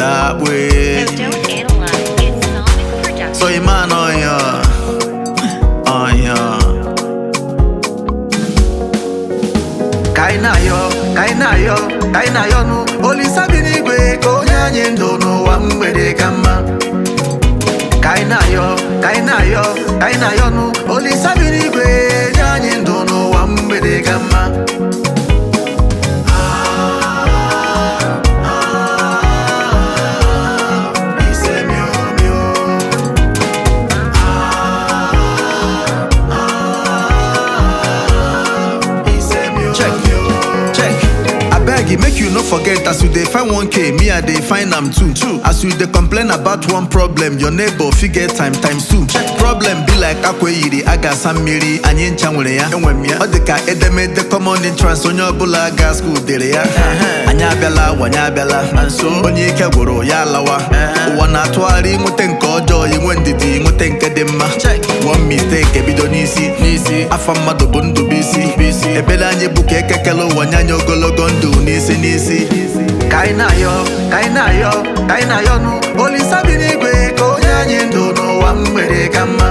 that way. So don't analyze, it's sonic production. So man on ya. Kaina yo nu Olisa binigwe ko nyanye ndo no wa mgbede kama. Kaina yo nu Olisa binigwe nyanye ndo no wa mgbede kama. Make you no forget as you dey find 1K, me I dey find am too. As you dey complain about one problem, your neighbor fit get times 2. Problem be like akweyiri aga sammiri anyị ncha nwere ya enwe m ya. Ọ dịka edemede common entrance onye ọbụla ga school dere ya. Anyị abịala wanye abịala na nso onye ike gwụrụ ya alawa. Ụwa na-atụgharị nwete nke ọjọọ inwe ndidi nwete nke dị mma. One mistake ebido n'isi afa mmadụ bụ ndụ bụ isi. Ebele anyị bụ ka ekekele ụwa nye anyị ogologo ndụ n'isi. Kaina yo nu Olisa binigwe ko nyanye ndo no wa mgbede kama.